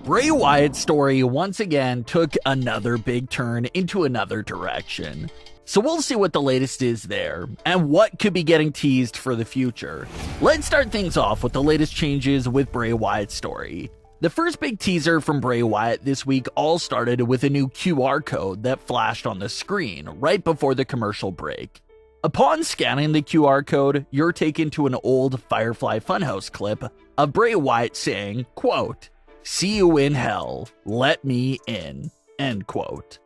Bray Wyatt's story once again took another big turn into another direction. So we'll see what the latest is there, and what could be getting teased for the future. Let's start things off with the latest changes with Bray Wyatt's story. The first big teaser from Bray Wyatt this week all started with a new QR code that flashed on the screen right before the commercial break. Upon scanning the QR code, you're taken to an old Firefly Funhouse clip of Bray Wyatt saying, quote, "See you in hell, let me in," end quote.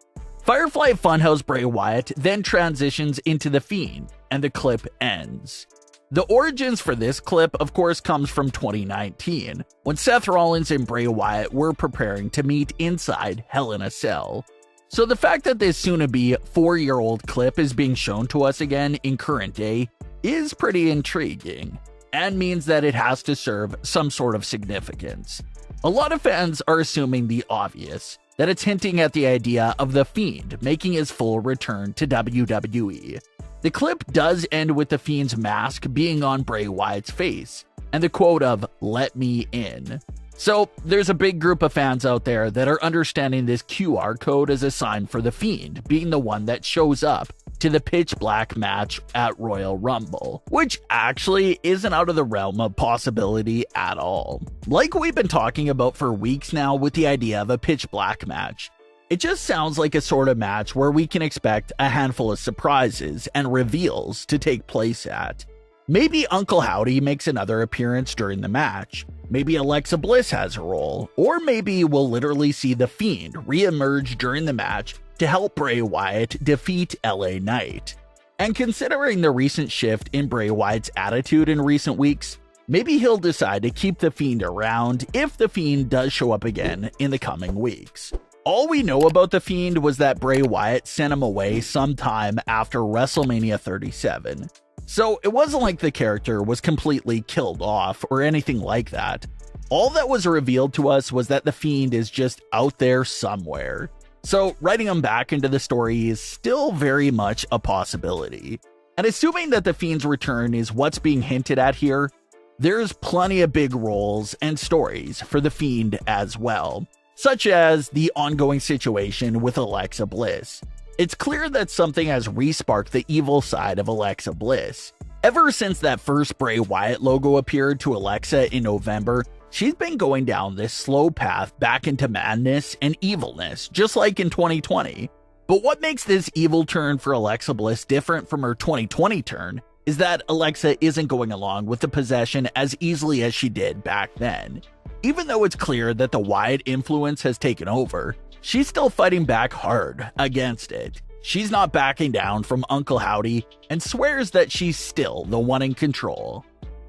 Firefly Funhouse Bray Wyatt then transitions into The Fiend, and the clip ends. The origins for this clip, of course, comes from 2019, when Seth Rollins and Bray Wyatt were preparing to meet inside Hell in a Cell. So the fact that this soon-to-be 4-year-old clip is being shown to us again in current day is pretty intriguing, and means that it has to serve some sort of significance. A lot of fans are assuming the obvious, that it's hinting at the idea of The Fiend making his full return to WWE. The clip does end with The Fiend's mask being on Bray Wyatt's face, and the quote of, "Let me in." So there's a big group of fans out there that are understanding this QR code as a sign for The Fiend being the one that shows up to the pitch black match at Royal Rumble, which actually isn't out of the realm of possibility at all. Like we've been talking about for weeks now with the idea of a pitch black match, it just sounds like a sort of match where we can expect a handful of surprises and reveals to take place at. Maybe Uncle Howdy makes another appearance during the match, maybe Alexa Bliss has a role, or maybe we'll literally see The Fiend re-emerge during the match to help Bray Wyatt defeat LA Knight. And considering the recent shift in Bray Wyatt's attitude in recent weeks, maybe he'll decide to keep The Fiend around if The Fiend does show up again in the coming weeks. All we know about The Fiend was that Bray Wyatt sent him away sometime after WrestleMania 37. So it wasn't like the character was completely killed off or anything like that. All that was revealed to us was that The Fiend is just out there somewhere. So writing him back into the story is still very much a possibility. And assuming that The Fiend's return is what's being hinted at here, there's plenty of big roles and stories for The Fiend as well, such as the ongoing situation with Alexa Bliss. It's clear that something has re-sparked the evil side of Alexa Bliss. Ever since that first Bray Wyatt logo appeared to Alexa in November, she's been going down this slow path back into madness and evilness, just like in 2020. But what makes this evil turn for Alexa Bliss different from her 2020 turn is that Alexa isn't going along with the possession as easily as she did back then. Even though it's clear that the Wyatt influence has taken over, she's still fighting back hard against it. She's not backing down from Uncle Howdy and swears that she's still the one in control.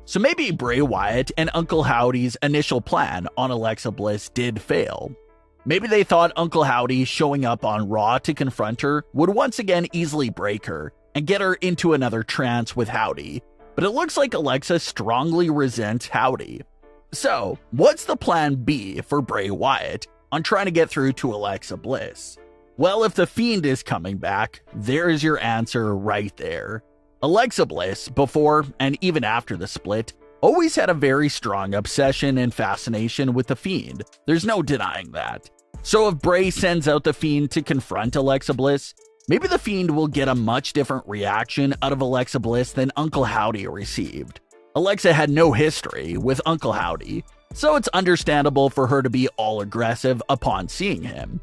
So maybe Bray Wyatt and Uncle Howdy's initial plan on Alexa Bliss did fail. Maybe they thought Uncle Howdy showing up on Raw to confront her would once again easily break her and get her into another trance with Howdy. But it looks like Alexa strongly resents Howdy. So, what's the plan B for Bray Wyatt on trying to get through to Alexa Bliss? Well, if The Fiend is coming back, there's your answer right there. Alexa Bliss, before and even after the split, always had a very strong obsession and fascination with The Fiend. There's no denying that. So if Bray sends out The Fiend to confront Alexa Bliss, maybe The Fiend will get a much different reaction out of Alexa Bliss than Uncle Howdy received. Alexa had no history with Uncle Howdy, so it's understandable for her to be all aggressive upon seeing him.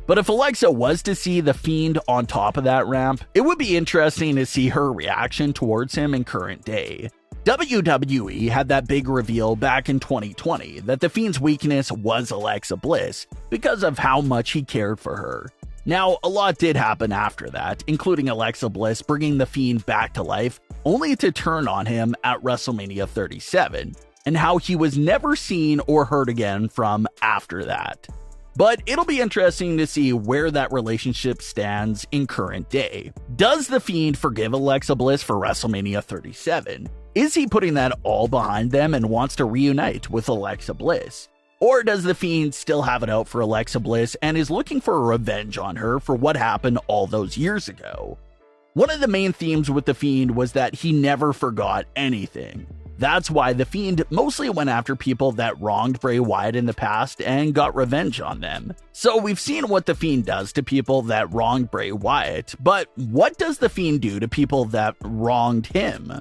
But if Alexa was to see The Fiend on top of that ramp, it would be interesting to see her reaction towards him in current day. WWE had that big reveal back in 2020 that The Fiend's weakness was Alexa Bliss because of how much he cared for her. Now, a lot did happen after that, including Alexa Bliss bringing The Fiend back to life, only to turn on him at WrestleMania 37, and how he was never seen or heard again from after that. But it'll be interesting to see where that relationship stands in current day. Does The Fiend forgive Alexa Bliss for WrestleMania 37? Is he putting that all behind them and wants to reunite with Alexa Bliss? Or does The Fiend still have it out for Alexa Bliss and is looking for a revenge on her for what happened all those years ago? One of the main themes with The Fiend was that he never forgot anything. That's why The Fiend mostly went after people that wronged Bray Wyatt in the past and got revenge on them. So we've seen what The Fiend does to people that wronged Bray Wyatt, but what does The Fiend do to people that wronged him?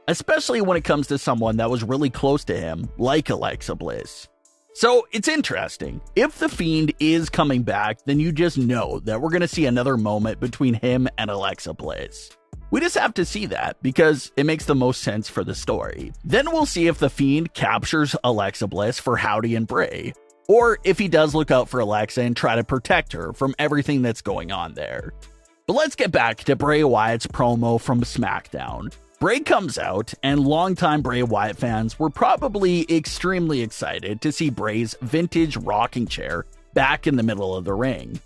Especially when it comes to someone that was really close to him, like Alexa Bliss. So it's interesting. If The Fiend is coming back, then you just know that we're going to see another moment between him and Alexa Bliss. We just have to see that because it makes the most sense for the story. Then we'll see if The Fiend captures Alexa Bliss for Howdy and Bray, or if he does look out for Alexa and try to protect her from everything that's going on there. But let's get back to Bray Wyatt's promo from Smackdown. Bray comes out, and longtime Bray Wyatt fans were probably extremely excited to see Bray's vintage rocking chair back in the middle of the ring.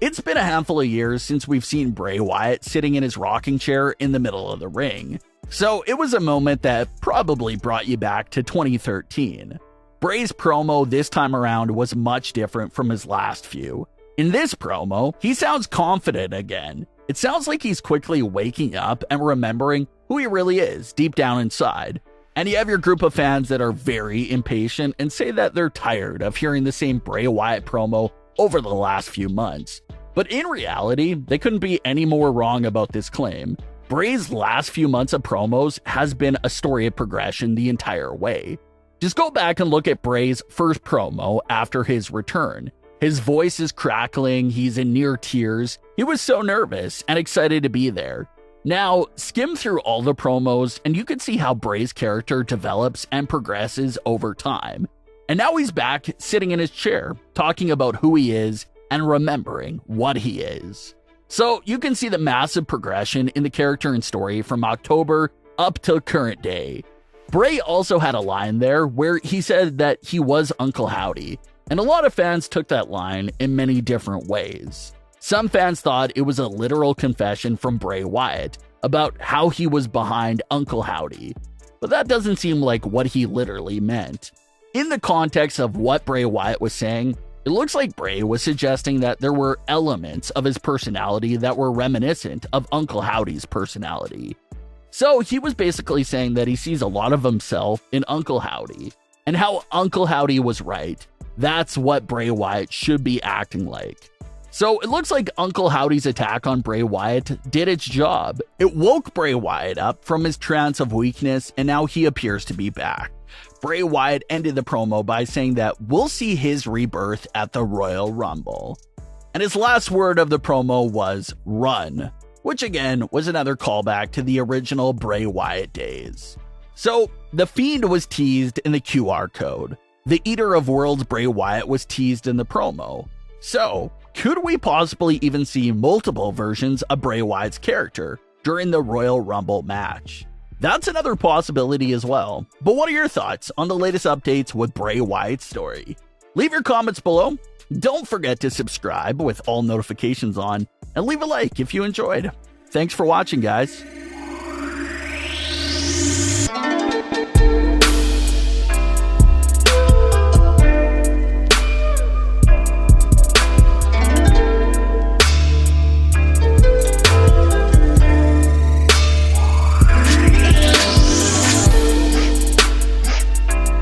It's been a handful of years since we've seen Bray Wyatt sitting in his rocking chair in the middle of the ring, so it was a moment that probably brought you back to 2013. Bray's promo this time around was much different from his last few. In this promo, he sounds confident again. It sounds like he's quickly waking up and remembering who he really is deep down inside. And you have your group of fans that are very impatient and say that they're tired of hearing the same Bray Wyatt promo over the last few months. But in reality, they couldn't be any more wrong about this claim. Bray's last few months of promos has been a story of progression the entire way. Just go back and look at Bray's first promo after his return. His voice is crackling, he's in near tears. He was so nervous and excited to be there. Now, skim through all the promos and you can see how Bray's character develops and progresses over time. And now he's back sitting in his chair, talking about who he is and remembering what he is. So you can see the massive progression in the character and story from October up to current day. Bray also had a line there where he said that he was Uncle Howdy, and a lot of fans took that line in many different ways. Some fans thought it was a literal confession from Bray Wyatt about how he was behind Uncle Howdy, but that doesn't seem like what he literally meant. In the context of what Bray Wyatt was saying, it looks like Bray was suggesting that there were elements of his personality that were reminiscent of Uncle Howdy's personality. So he was basically saying that he sees a lot of himself in Uncle Howdy, and how Uncle Howdy was right. That's what Bray Wyatt should be acting like. So it looks like Uncle Howdy's attack on Bray Wyatt did its job. It woke Bray Wyatt up from his trance of weakness, and now he appears to be back. Bray Wyatt ended the promo by saying that we'll see his rebirth at the Royal Rumble. And his last word of the promo was "run," which again was another callback to the original Bray Wyatt days. So The Fiend was teased in the QR code. The Eater of Worlds Bray Wyatt was teased in the promo. So could we possibly even see multiple versions of Bray Wyatt's character during the Royal Rumble match? That's another possibility as well. But what are your thoughts on the latest updates with Bray Wyatt's story? Leave your comments below. Don't forget to subscribe with all notifications on, and leave a like if you enjoyed. Thanks for watching, guys.